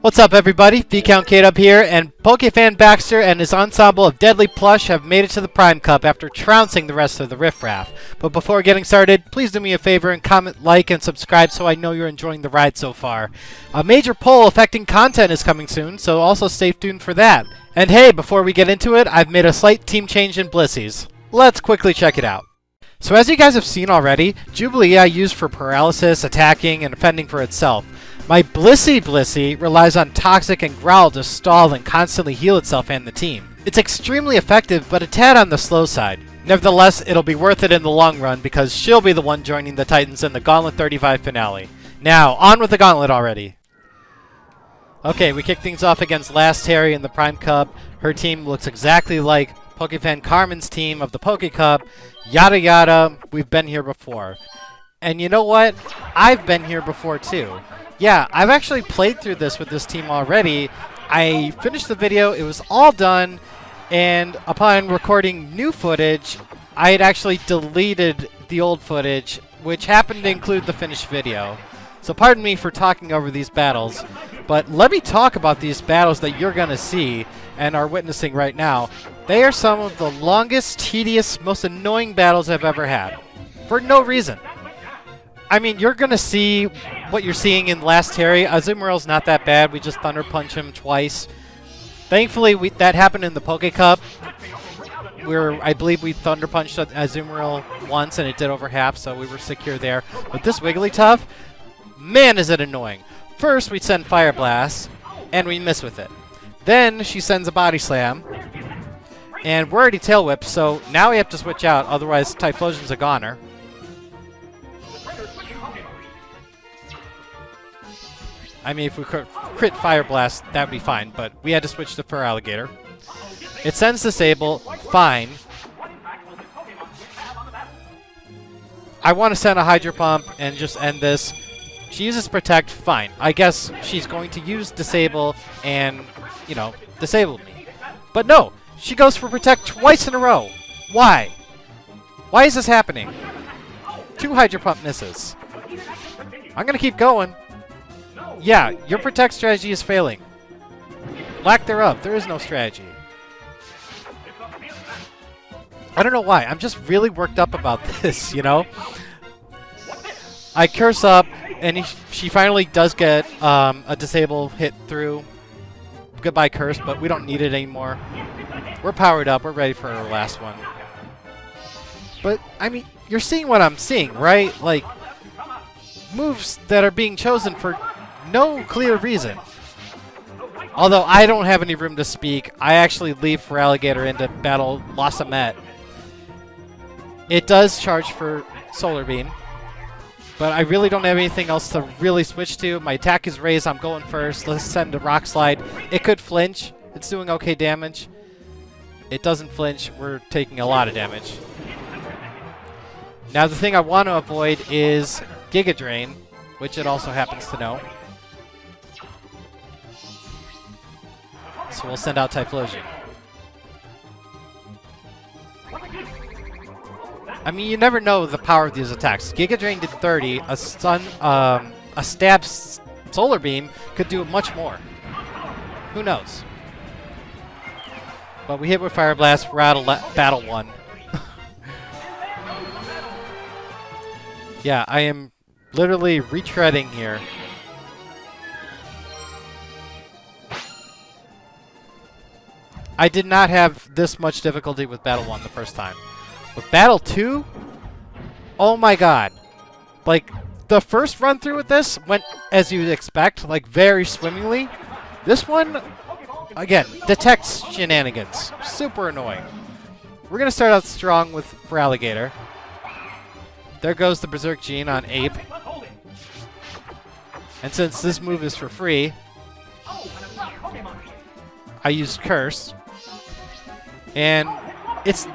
What's up, everybody? ViscountKdub here, and Pokéfan Baxter and his ensemble of Deadly Plush have made it to the Prime Cup after trouncing the rest of the riffraff. But before getting started, please do me a favor and comment, like, and subscribe so I know you're enjoying the ride so far. A major poll affecting content is coming soon, so also stay tuned for that. And hey, before we get into it, I've made a slight team change in Blissies. Let's quickly check it out. So as you guys have seen already, Jubilee I use for paralysis, attacking, and fending for itself. My Blissey relies on Toxic and Growl to stall and constantly heal itself and the team. It's extremely effective, but a tad on the slow side. Nevertheless, it'll be worth it in the long run because she'll be the one joining the Titans in the Gauntlet 35 finale. Now, on with the Gauntlet already. Okay, we kick things off against Last Terry in the Prime Cup. Her team looks exactly like Pokéfan Carmen's team of the Poké Cup. Yada yada, we've been here before. And you know what? I've been here before too. Yeah, I've actually played through this with this team already. I finished the video, it was all done, and upon recording new footage, I had actually deleted the old footage, which happened to include the finished video. So pardon me for talking over these battles, but let me talk about these battles that you're going to see and are witnessing right now. They are some of the longest, tedious, most annoying battles I've ever had. For no reason. I mean, you're going to see what you're seeing in Last Terry. Azumarill's not that bad. We just Thunder Punch him twice. Thankfully, that happened in the Poké Cup, where I believe we Thunder Punched Azumarill once, and it did over half, so we were secure there. But this Wigglytuff, man, is it annoying. First, we send Fire Blast, and we miss with it. Then, she sends a Body Slam, and we're already Tail Whipped, so now we have to switch out, otherwise Typhlosion's a goner. I mean, if we crit Fire Blast, that'd be fine, but we had to switch to Feraligatr. It sends Disable, fine. I want to send a Hydro Pump and just end this. She uses Protect, fine. I guess she's going to use Disable and, you know, disable me. But no, she goes for Protect twice in a row. Why? Why is this happening? 2 Hydro Pump misses. I'm going to keep going. Yeah, your Protect strategy is failing. Lack thereof, there is no strategy. I don't know why, I'm just really worked up about this, you know? I curse up, and she finally does get a Disable hit through. Goodbye Curse, but we don't need it anymore. We're powered up, we're ready for our last one. But, I mean, you're seeing what I'm seeing, right? Like, moves that are being chosen for no clear reason. Although I don't have any room to speak, I actually leave Feraligatr into battle Losamet. It does charge for Solar Beam, but I really don't have anything else to really switch to. My attack is raised, I'm going first. Let's send a Rock Slide. It could flinch. It's doing okay damage. It doesn't flinch. We're taking a lot of damage. Now the thing I want to avoid is Giga Drain, which it also happens to know. So we'll send out Typhlosion. I mean, you never know the power of these attacks. Giga Drain did 30. A stab Solar Beam could do much more. Who knows? But we hit with Fire Blast. We're out of battle 1. Yeah, I am literally retreading here. I did not have this much difficulty with Battle 1 the first time. With Battle 2, oh my god. Like, the first run through with this went as you'd expect, like very swimmingly. This one, again, detects shenanigans. Super annoying. We're going to start out strong with Feraligatr. There goes the Berserk Gene on Ape. And since this move is for free, I used Curse. And it's...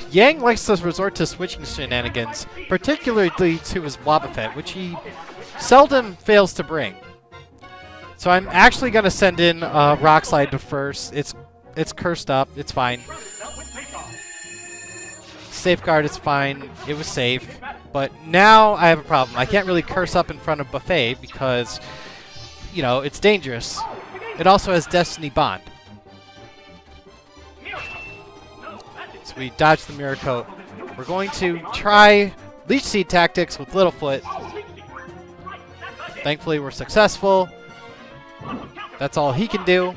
Yang likes to resort to switching shenanigans, particularly to his Wobbuffet, which he seldom fails to bring. So I'm actually going to send in Rock Slide to first. It's cursed up. It's fine. Safeguard is fine. It was safe. But now I have a problem. I can't really curse up in front of Buffet because you know, it's dangerous. It also has Destiny Bond. So we dodge the Mirror Coat. We're going to try Leech Seed tactics with Littlefoot. Thankfully, we're successful. That's all he can do.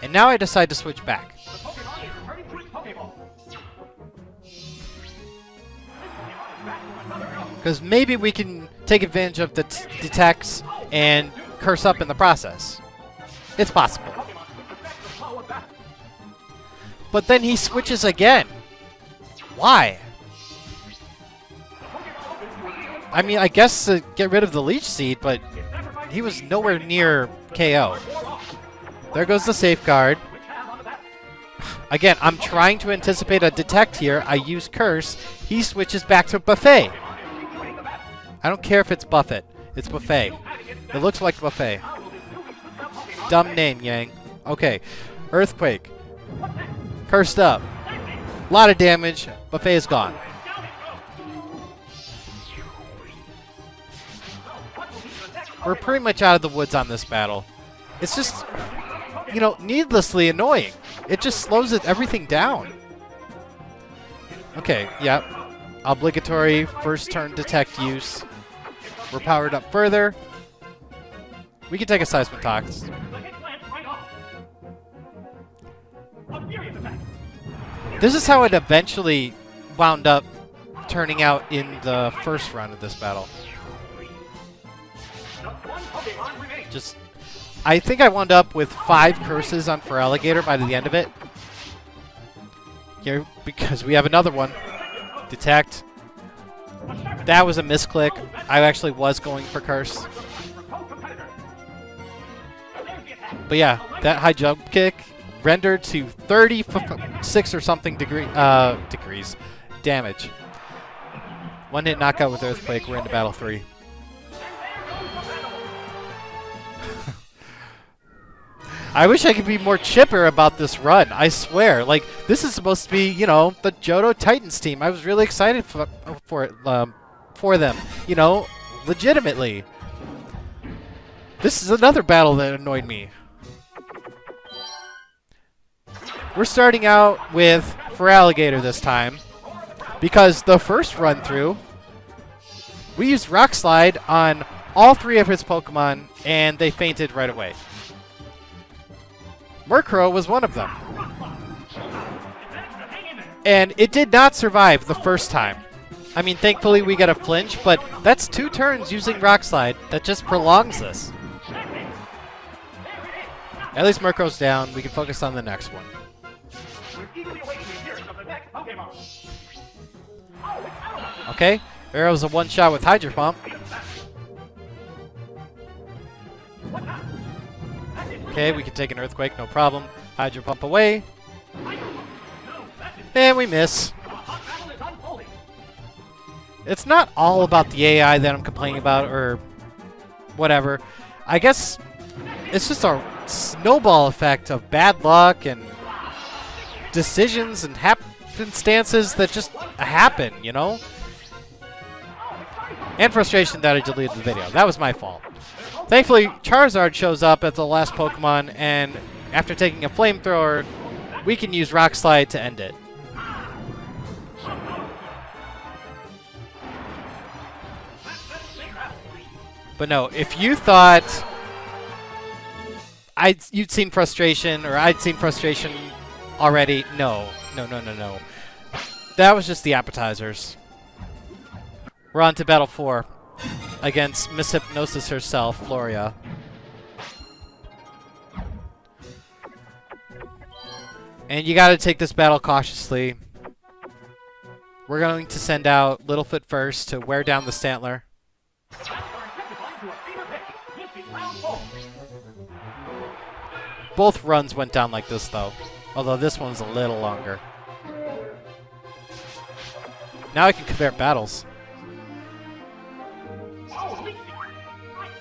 And now I decide to switch back. Because maybe we can take advantage of the detects and curse up in the process. It's possible. But then he switches again. Why? I mean, I guess to get rid of the Leech Seed, but he was nowhere near KO. There goes the Safeguard. Again, I'm trying to anticipate a detect here. I use Curse. He switches back to Buffet. I don't care if it's Buffet. It's Buffet. It looks like Buffet. Dumb name, Yang. Okay. Earthquake. Cursed up. A lot of damage. Buffet is gone. We're pretty much out of the woods on this battle. It's just, you know, needlessly annoying. It just slows everything down. Okay, yep. Obligatory first turn detect use. We're powered up further. We can take a Seismitox. This is how it eventually wound up turning out in the first run of this battle. I think I wound up with 5 curses on Feraligatr by the end of it. Here, because we have another one. Detect. That was a misclick. I actually was going for curse. But yeah, that high jump kick rendered to 36 or something degrees damage. One hit knockout with Earthquake. We're into battle 3. I wish I could be more chipper about this run. I swear. Like, this is supposed to be, you know, the Johto Titans team. I was really excited for them. You know, legitimately. This is another battle that annoyed me. We're starting out with Feraligatr this time. Because the first run through, we used Rock Slide on all 3 of his Pokemon, and they fainted right away. Murkrow was one of them. And it did not survive the first time. I mean, thankfully we got a flinch, but that's 2 turns using Rock Slide. That just prolongs this. At least Murkrow's down. We can focus on the next one. Okay, Arrow's a one-shot with Hydro Pump. Okay, we can take an Earthquake, no problem. Hydro Pump away. And we miss. It's not all about the AI that I'm complaining about, or whatever. I guess it's just a snowball effect of bad luck and decisions and happenstances that just happen, you know? And frustration that I deleted the video. That was my fault. Thankfully, Charizard shows up as the last Pokemon, and after taking a Flamethrower, we can use Rock Slide to end it. But no, if you thought you'd seen frustration, or I'd seen frustration already, no. That was just the appetizers. We're on to Battle 4 against Miss Hypnosis herself, Floria. And you gotta take this battle cautiously. We're going to send out Littlefoot first to wear down the Stantler. Both runs went down like this, though. Although this one's a little longer. Now I can compare battles.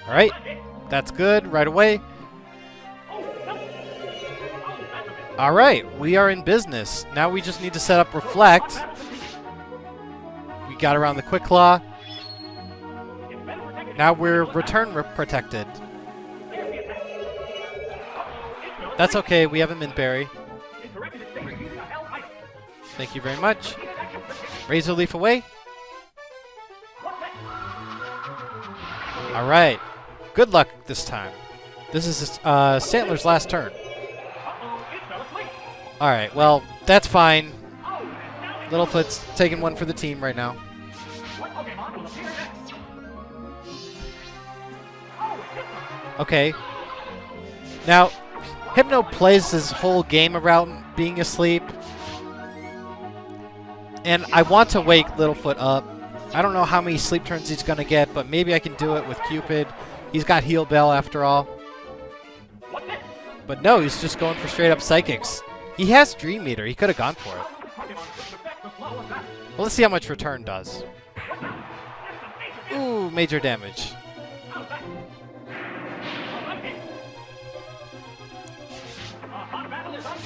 Alright, that's good right away. Alright, we are in business. Now we just need to set up Reflect. We got around the Quick Claw. Now we're return protected. That's okay, we have a mint berry. Thank you very much. Razor Leaf away. Alright. Good luck this time. This is Santler's last turn. Alright, well, that's fine. Littlefoot's taking one for the team right now. Okay. Now, Hypno plays his whole game around being asleep. And I want to wake Littlefoot up. I don't know how many sleep turns he's going to get, but maybe I can do it with Cupid. He's got Heal Bell after all. But no, he's just going for straight up Psychics. He has Dream Meter. He could have gone for it. Well, let's see how much Return does. Ooh, major damage.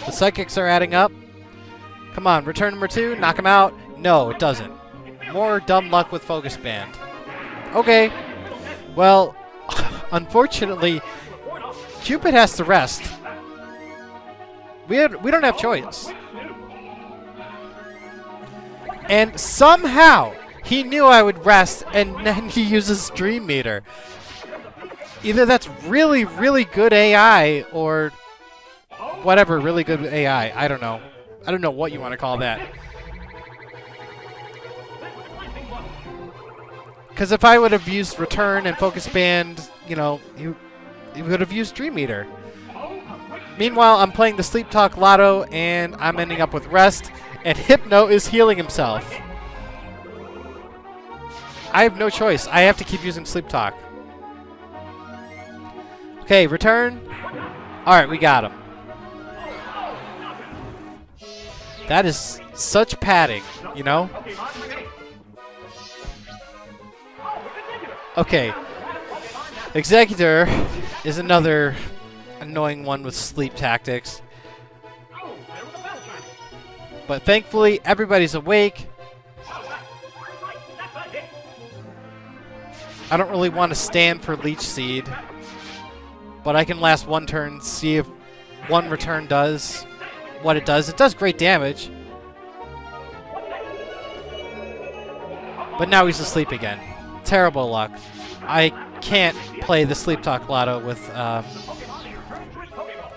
The Psychics are adding up. Come on, Return number 2, knock him out. No, it doesn't. More dumb luck with Focus Band. Okay. Well, unfortunately, Cupid has to rest. We don't have choice. And somehow, he knew I would rest, and then he uses Dream Meter. Either that's really, really good AI, or whatever, really good AI. I don't know. I don't know what you want to call that. Because if I would have used Return and Focus Band, you know, you would have used Dream Meter. Meanwhile, I'm playing the Sleep Talk Lotto, and I'm ending up with Rest, and Hypno is healing himself. I have no choice. I have to keep using Sleep Talk. Okay, Return. Alright, we got him. That is such padding, you know? Okay. Executor is another annoying one with sleep tactics. But thankfully, everybody's awake. I don't really want to stand for Leech Seed. But I can last one turn, see if one Return does what it does. It does great damage. But now he's asleep again. Terrible luck. I can't play the Sleep Talk Lotto with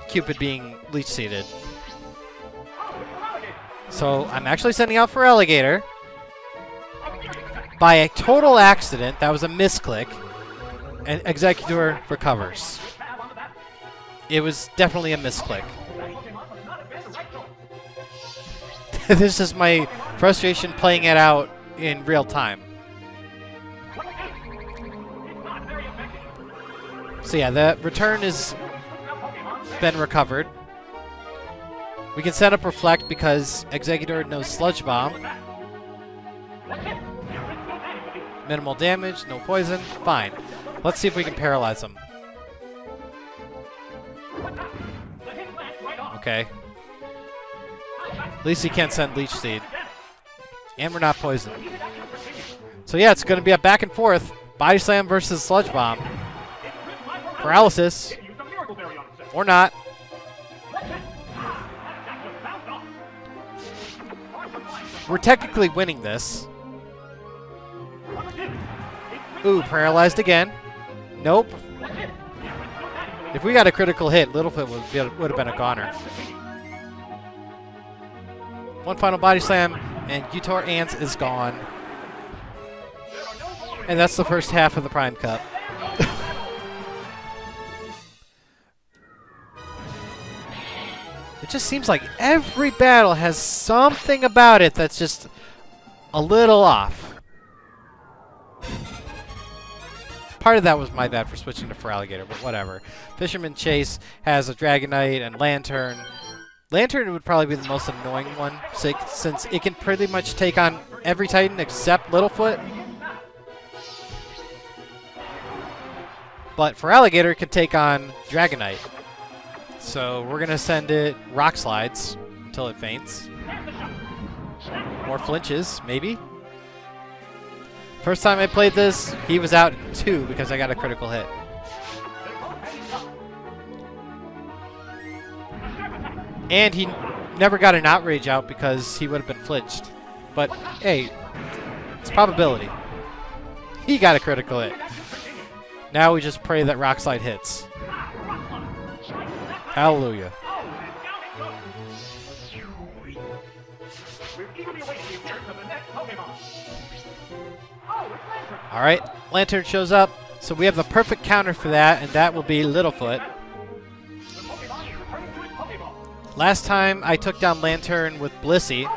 Cupid being Leech Seeded. So I'm actually sending out for Alligator. By a total accident, that was a misclick, and Executor recovers. It was definitely a misclick. This is my frustration playing it out in real time. So yeah, the Return has been recovered. We can set up Reflect because Executor knows Sludge Bomb. Minimal damage, no poison, fine. Let's see if we can paralyze him. Okay. At least he can't send Leech Seed. And we're not poisoned. So yeah, it's going to be a back and forth. Body Slam versus Sludge Bomb. Paralysis. Or not. We're technically winning this. Ooh, paralyzed again. Nope. If we got a critical hit, Littlefoot would have been a goner. One final Body Slam, and Utor Ants is gone. And that's the first half of the Prime Cup. It just seems like every battle has something about it that's just a little off. Part of that was my bad for switching to Feraligatr, but whatever. Fisherman Chase has a Dragonite and Lantern. Lantern would probably be the most annoying one, since it can pretty much take on every Titan except Littlefoot. But Feraligatr can take on Dragonite. So we're going to send it Rock Slides until it faints. Or flinches, maybe. First time I played this, he was out in 2 because I got a critical hit. And he never got an outrage out because he would have been flinched. But, hey, it's probability. He got a critical hit. Now we just pray that Rock Slide hits. Hallelujah. Alright, Lantern shows up, so we have the perfect counter for that, and that will be Littlefoot. Last time I took down Lantern with Blissey,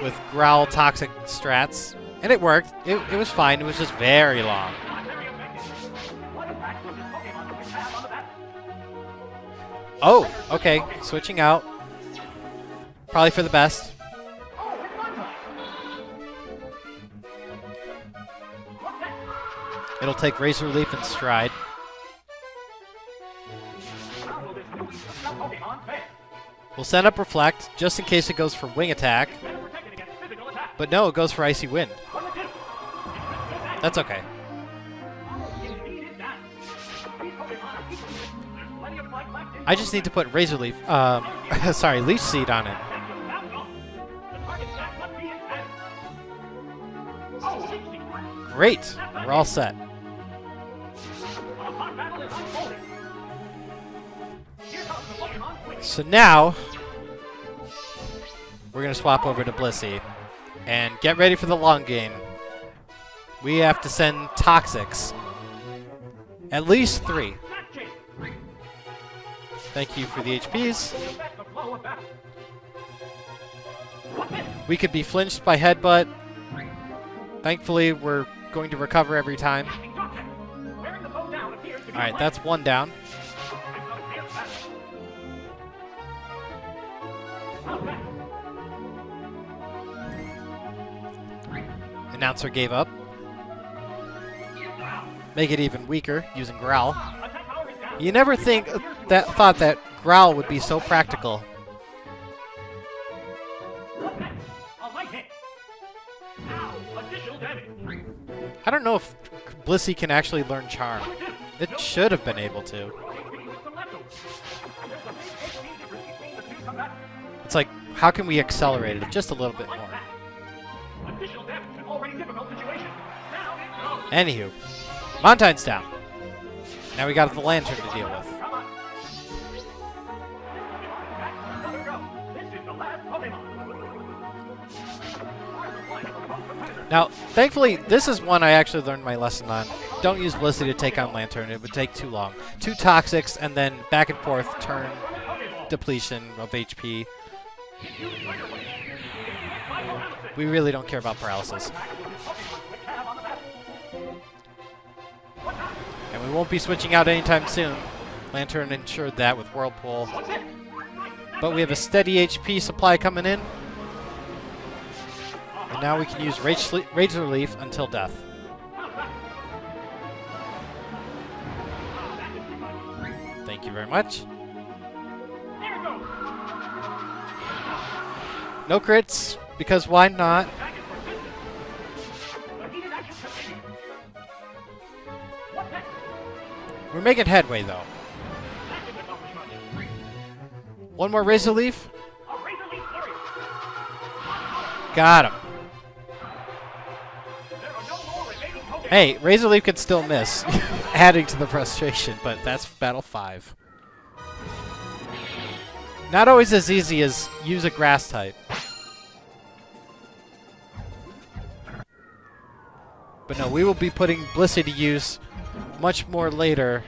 with Growl Toxic strats, and it worked. It was fine, it was just very long. Oh, okay, switching out. Probably for the best. It'll take Razor Leaf in stride. We'll send up Reflect, just in case it goes for Wing Attack. But no, it goes for Icy Wind. That's okay. I just need to put Razor Leaf, sorry, Leech Seed on it. Great, we're all set. So now, we're going to swap over to Blissey and get ready for the long game. We have to send Toxics. At least 3. Thank you for the HPs. We could be flinched by Headbutt. Thankfully, we're going to recover every time. Alright, that's 1 down. Announcer gave up. Make it even weaker using Growl. You never thought that Growl would be so practical. I don't know if Blissey can actually learn Charm. It should have been able to. It's like, how can we accelerate it just a little bit more? Anywho, Montine's down. Now we got the Lantern to deal with. Now, thankfully, this is one I actually learned my lesson on. Don't use Blissey to take on Lantern. It would take too long. 2 Toxics, and then back and forth turn depletion of HP. We really don't care about paralysis. And we won't be switching out anytime soon. Lantern ensured that with Whirlpool. But we have a steady HP supply coming in. And now we can use Razor Leaf until death. Thank you very much. No crits, because why not? We're making headway, though. 1 more Razor Leaf. Got him. Hey, Razor Leaf can still miss, adding to the frustration, but that's Battle 5. Not always as easy as use a Grass type. But no, we will be putting Blissey to use much more later.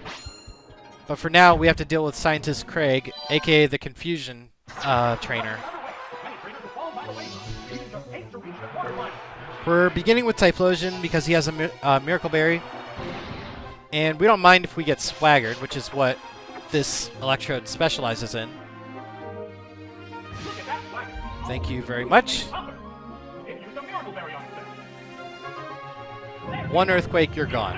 But for now, we have to deal with Scientist Craig, aka the Confusion trainer. We're beginning with Typhlosion because he has a Miracle Berry. And we don't mind if we get Swaggered, which is what this Electrode specializes in. Thank you very much. 1 Earthquake, you're gone.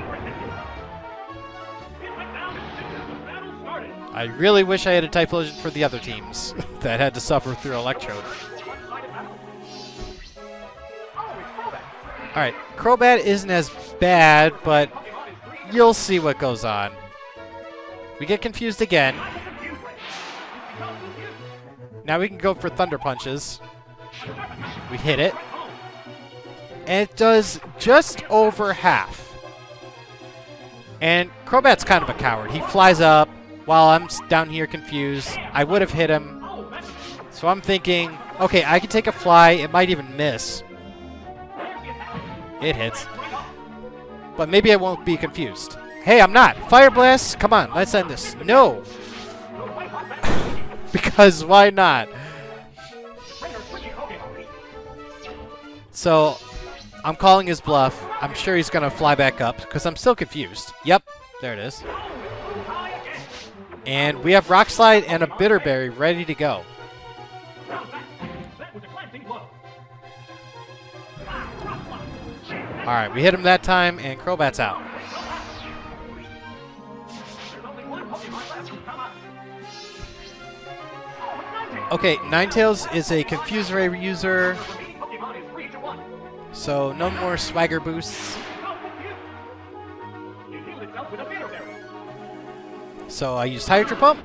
I really wish I had a Typhlosion for the other teams that had to suffer through Electrode. Alright, Crobat isn't as bad, but you'll see what goes on. We get confused again. Now we can go for Thunder Punches. We hit it. And it does just over half. And Crobat's kind of a coward. He flies up while I'm down here confused. I would have hit him. So I'm thinking, okay, I can take a fly. It might even miss. It hits. But maybe I won't be confused. Hey, I'm not. Fire Blast. Come on, let's end this. No. Because why not? So I'm calling his bluff. I'm sure he's going to fly back up because I'm still confused. Yep, there it is. And we have Rock Slide and a Bitter Berry ready to go. Alright, we hit him that time, and Crobat's out. Okay, Ninetales is a Confuse Ray user, so no more Swagger boosts. So I used Hydro Pump.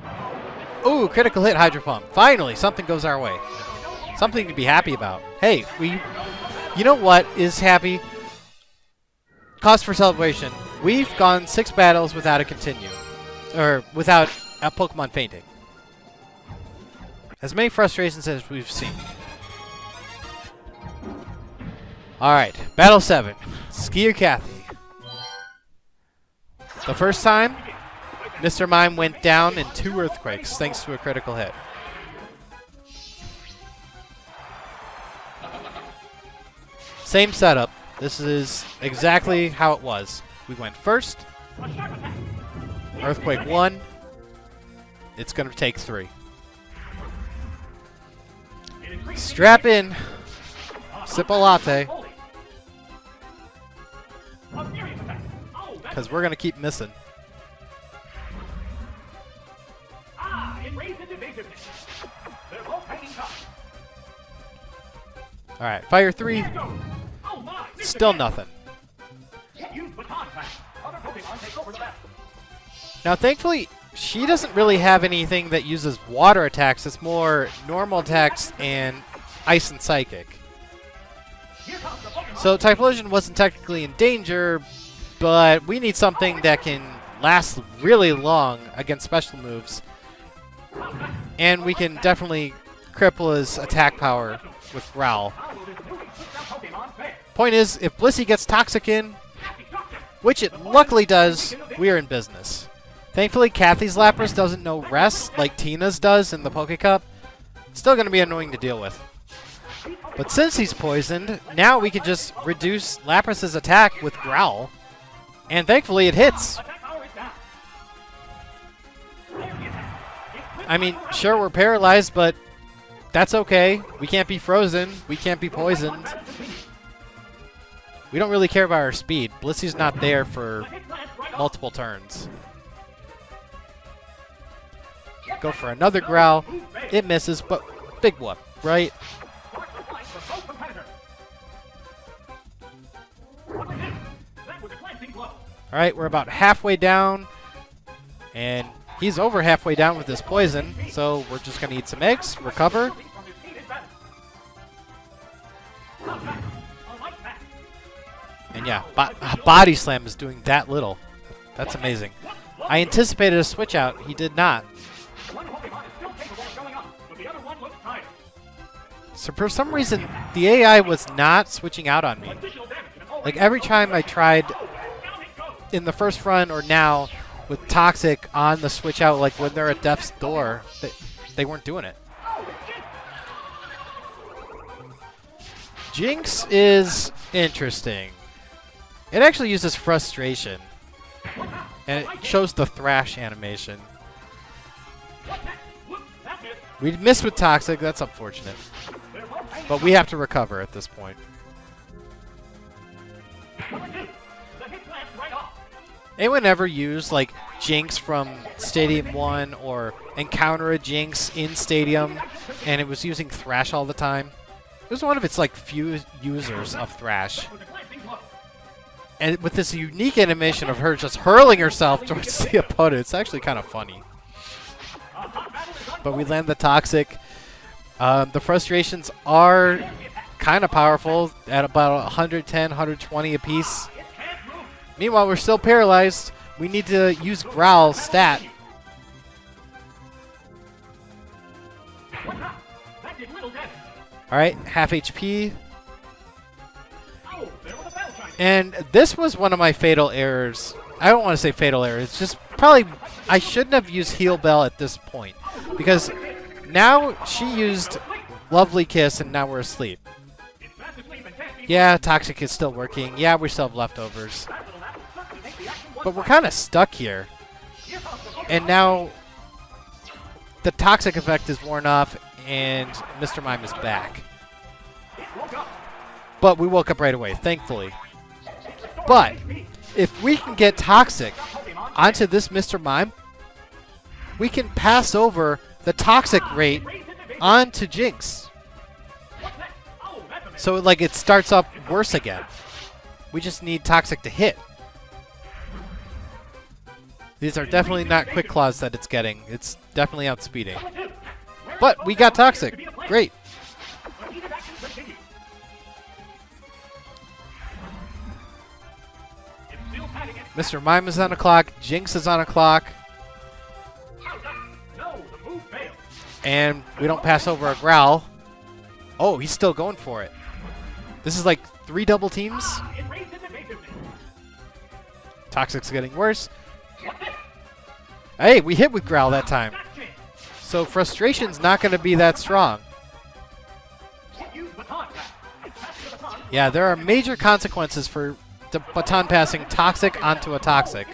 Ooh, critical hit Hydro Pump. Finally, something goes our way. Something to be happy about. Hey, you know what is happy? Cause for celebration. We've gone 6 battles without a continue. Or without a Pokemon fainting. As many frustrations as we've seen. Alright, Battle 7. Skier Kathy. The first time, Mr. Mime went down in 2 earthquakes thanks to a critical hit. Same setup. This is exactly how it was. We went first. Earthquake 1. It's going to take 3. Strap in. Sip a latte. Because we're going to keep missing. Alright, Fire 3. Still nothing. Now, thankfully, she doesn't really have anything that uses water attacks. It's more normal attacks and ice and psychic. So Typhlosion wasn't technically in danger, but we need something that can last really long against special moves. And we can definitely cripple his attack power with Growl. Point is, if Blissey gets Toxic in, which it luckily does, we are in business. Thankfully, Kathy's Lapras doesn't know Rest like Tina's does in the Poké Cup. Still going to be annoying to deal with. But since he's poisoned, now we can just reduce Lapras's attack with Growl. And thankfully it hits. I mean, sure, we're paralyzed, but that's okay. We can't be frozen. We can't be poisoned. We don't really care about our speed. Blissey's not there for multiple turns. Go for another Growl. It misses, but big whoop, right? Alright, we're about halfway down. And he's over halfway down with this poison. So we're just going to eat some eggs, recover. And yeah, Body Slam is doing that little. That's amazing. I anticipated a switch out. He did not. So for some reason, the AI was not switching out on me. Like every time I tried in the first run or now with Toxic on the switch out, like when they're at death's door, they weren't doing it. Jinx is interesting. It actually uses Frustration. And it shows the Thrash animation. We missed with Toxic, that's unfortunate. But we have to recover at this point. Anyone ever use like Jinx from Stadium 1 or encounter a Jinx in Stadium and it was using Thrash all the time? It was one of its like few users of Thrash. And with this unique animation of her just hurling herself towards the opponent, it's actually kind of funny. But we land the Toxic. The Frustrations are kind of powerful at about 110, 120 apiece. Meanwhile, we're still paralyzed. We need to use Growl stat. Alright, half HP. And this was one of my fatal errors. I don't want to say fatal error. It's just probably I shouldn't have used Heal Bell at this point. Because now she used Lovely Kiss and now we're asleep. Yeah, Toxic is still working. Yeah, we still have leftovers. But we're kind of stuck here. And now the Toxic effect is worn off and Mr. Mime is back. But we woke up right away, thankfully. But if we can get Toxic onto this Mr. Mime, we can pass over the Toxic rate onto Jinx. So like it starts up worse again. We just need Toxic to hit. These are definitely not Quick Claws that it's getting. It's definitely outspeeding. But we got Toxic. Great. Mr. Mime is on a clock. Jinx is on a clock. And we don't pass over a Growl. Oh, he's still going for it. This is like 3 double teams. Toxic's getting worse. Hey, we hit with Growl that time. So Frustration's not going to be that strong. Yeah, there are major consequences for baton passing Toxic onto a Toxic.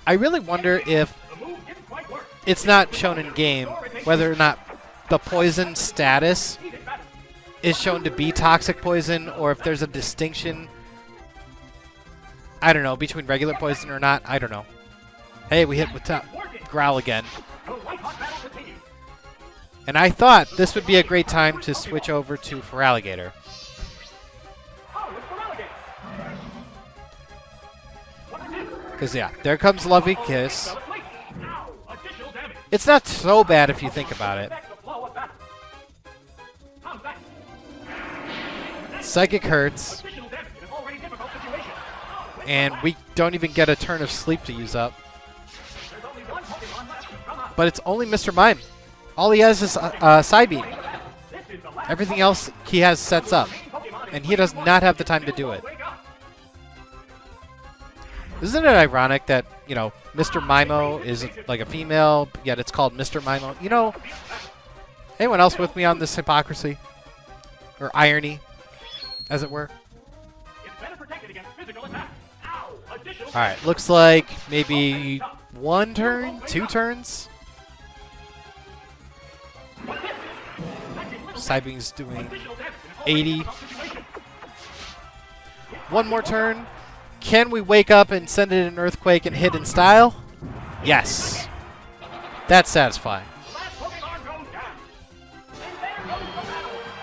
I really wonder if it's not shown in game whether or not the poison status is shown to be Toxic poison or if there's a distinction, I don't know, between regular poison or not. I don't know. Hey, we hit with Growl again. And I thought this would be a great time to switch over to Feraligatr. Because, yeah, there comes Lovely Kiss. It's not so bad if you think about it. Psychic hurts. And we don't even get a turn of sleep to use up. But it's only Mr. Mime. All he has is Side Beam. Everything else he has sets up. And he does not have the time to do it. Isn't it ironic that, you know, Mr. Mimo is like a female, yet it's called Mr. Mimo? You know, anyone else with me on this hypocrisy? Or irony, as it were? Alright, looks like maybe 1 turn, 2 turns? Cybeam's doing 80. 1 more turn. Can we wake up and send it an Earthquake and hit in style? Yes. That's satisfying.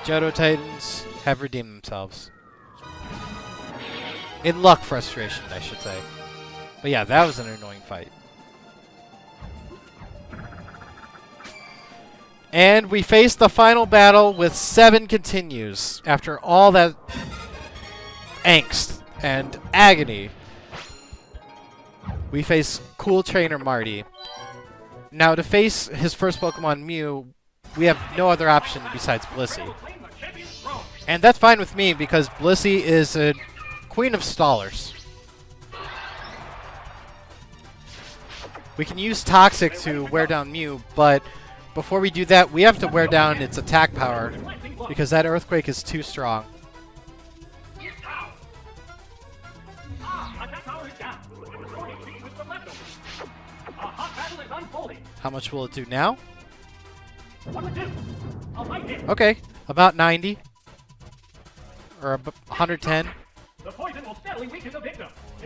Johto Titans have redeemed themselves. In luck frustration, I should say. But yeah, that was an annoying fight. And we face the final battle with 7 continues. After all that angst and agony, we face Cool Trainer Marty. Now, to face his first Pokemon, Mew, we have no other option besides Blissey. And that's fine with me, because Blissey is a queen of stallers. We can use Toxic to wear down Mew, but before we do that, we have to wear down its attack power, because that Earthquake is too strong. How much will it do now? Okay, about 90. Or 110.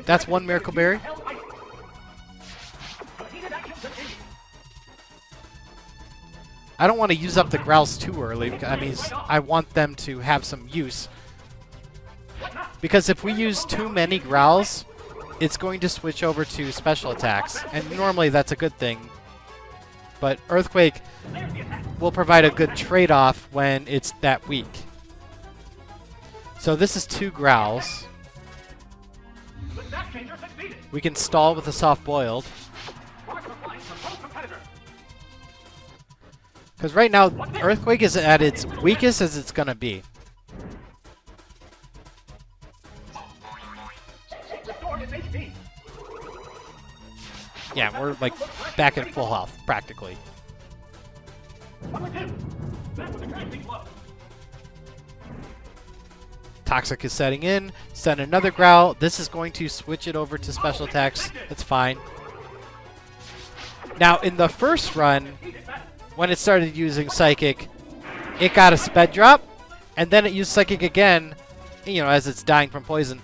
That's 1 Miracle Berry. I don't want to use up the Growls too early. I mean, I want them to have some use. Because if we use too many growls, it's going to switch over to special attacks. And normally that's a good thing. But Earthquake will provide a good trade-off when it's that weak. So this is 2 growls. We can stall with a soft boiled. Because right now, Earthquake is at its weakest as it's going to be. Yeah, we're like back at full health, practically. Toxic is setting in. Send another growl. This is going to switch it over to special attacks. It's fine. Now, in the first run, when it started using Psychic, it got a sped drop, and then it used Psychic again, you know, as it's dying from poison.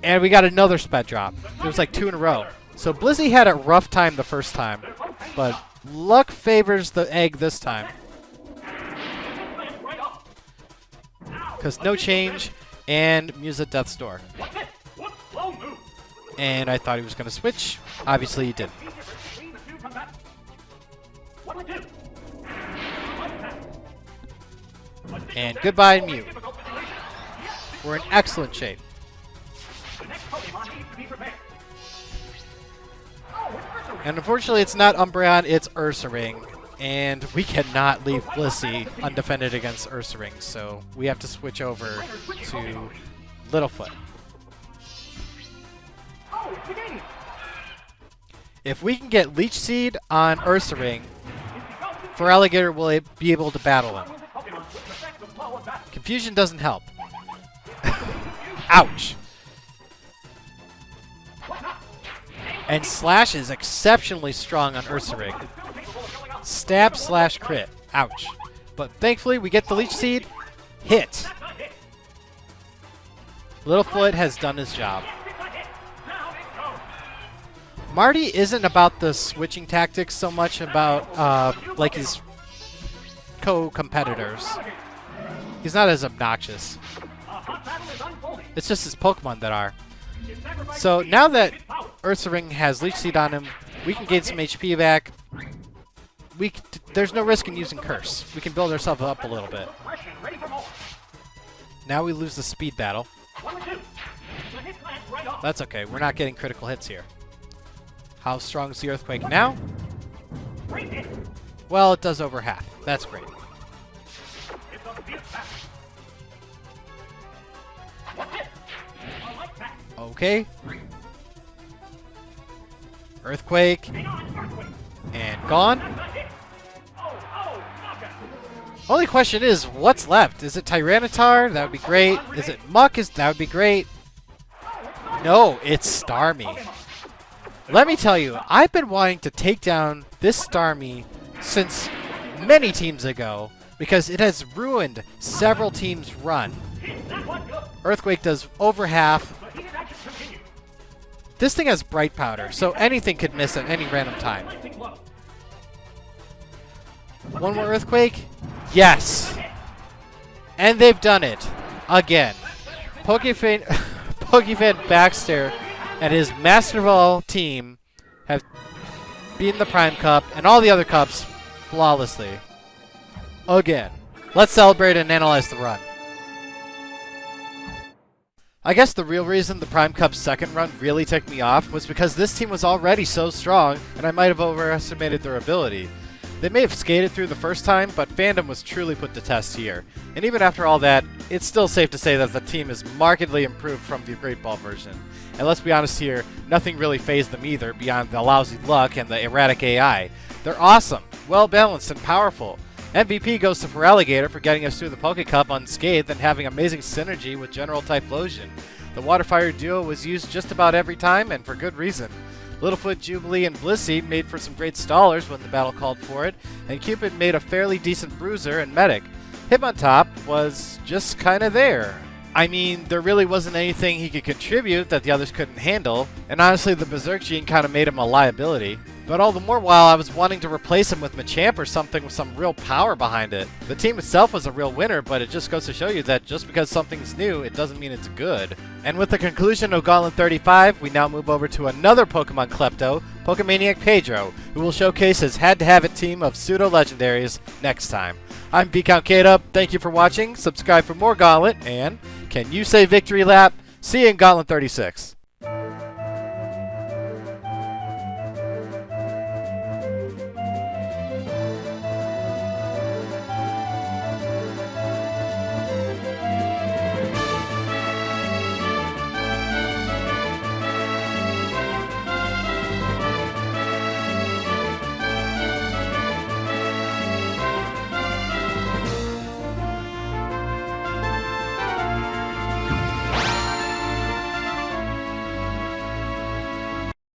And we got another sped drop. It was like 2 in a row. So Blizzy had a rough time the first time, but luck favors the egg this time. Because no change, and Musa Death's Door. And I thought he was going to switch. Obviously he didn't. And goodbye, Mew. We're in excellent shape. And unfortunately, it's not Umbreon, it's Ursaring. And we cannot leave Blissey undefended against Ursaring, so we have to switch over to Littlefoot. If we can get Leech Seed on Ursaring, Feraligatr will be able to battle him. Confusion doesn't help. Ouch. And Slash is exceptionally strong on Ursaring. Stab slash crit. Ouch. But thankfully, we get the Leech Seed. Hit. Littlefoot has done his job. Marty isn't about the switching tactics so much about like his co-competitors. He's not as obnoxious. It's just his Pokemon that are. So now that Ursaring has Leech Seed on him, we can gain some HP back. There's no risk in using Curse. We can build ourselves up a little bit. Now we lose the speed battle. That's okay. We're not getting critical hits here. How strong is the Earthquake now? Well, it does over half. That's great. Okay. Earthquake. And gone. Only question is, what's left? Is it Tyranitar? That would be great. Is it Muck? That would be great. No, it's Starmie. Let me tell you, I've been wanting to take down this Starmie since many teams ago because it has ruined several teams' run. Earthquake does over half. This thing has Bright Powder, so anything could miss at any random time. One more Earthquake? Yes! And they've done it. Again. Pokéfan Baxter and his Master of All team have beaten the Prime Cup and all the other cups flawlessly. Again. Let's celebrate and analyze the run. I guess the real reason the Prime Cup's second run really ticked me off was because this team was already so strong and I might have overestimated their ability. They may have skated through the first time, but fandom was truly put to test here. And even after all that, it's still safe to say that the team is markedly improved from the Great Ball version. And let's be honest here, nothing really fazed them either beyond the lousy luck and the erratic AI. They're awesome, well-balanced, and powerful. MVP goes to Feraligatr for getting us through the Poké Cup unscathed and having amazing synergy with General Typhlosion. The Water-Fire duo was used just about every time, and for good reason. Littlefoot, Jubilee, and Blissey made for some great stallers when the battle called for it, and Cupid made a fairly decent bruiser and medic. Hitmontop was just kinda there. I mean, there really wasn't anything he could contribute that the others couldn't handle, and honestly the Berserk Gene kinda made him a liability. But all the more while I was wanting to replace him with Machamp or something with some real power behind it. The team itself was a real winner, but it just goes to show you that just because something's new, it doesn't mean it's good. And with the conclusion of Gauntlet 35, we now move over to another Pokemon Klepto, Pokemaniac Pedro, who will showcase his had-to-have-it team of pseudo-legendaries next time. I'm ViscountKdub, thank you for watching, subscribe for more Gauntlet, and can you say victory lap? See you in Gauntlet 36.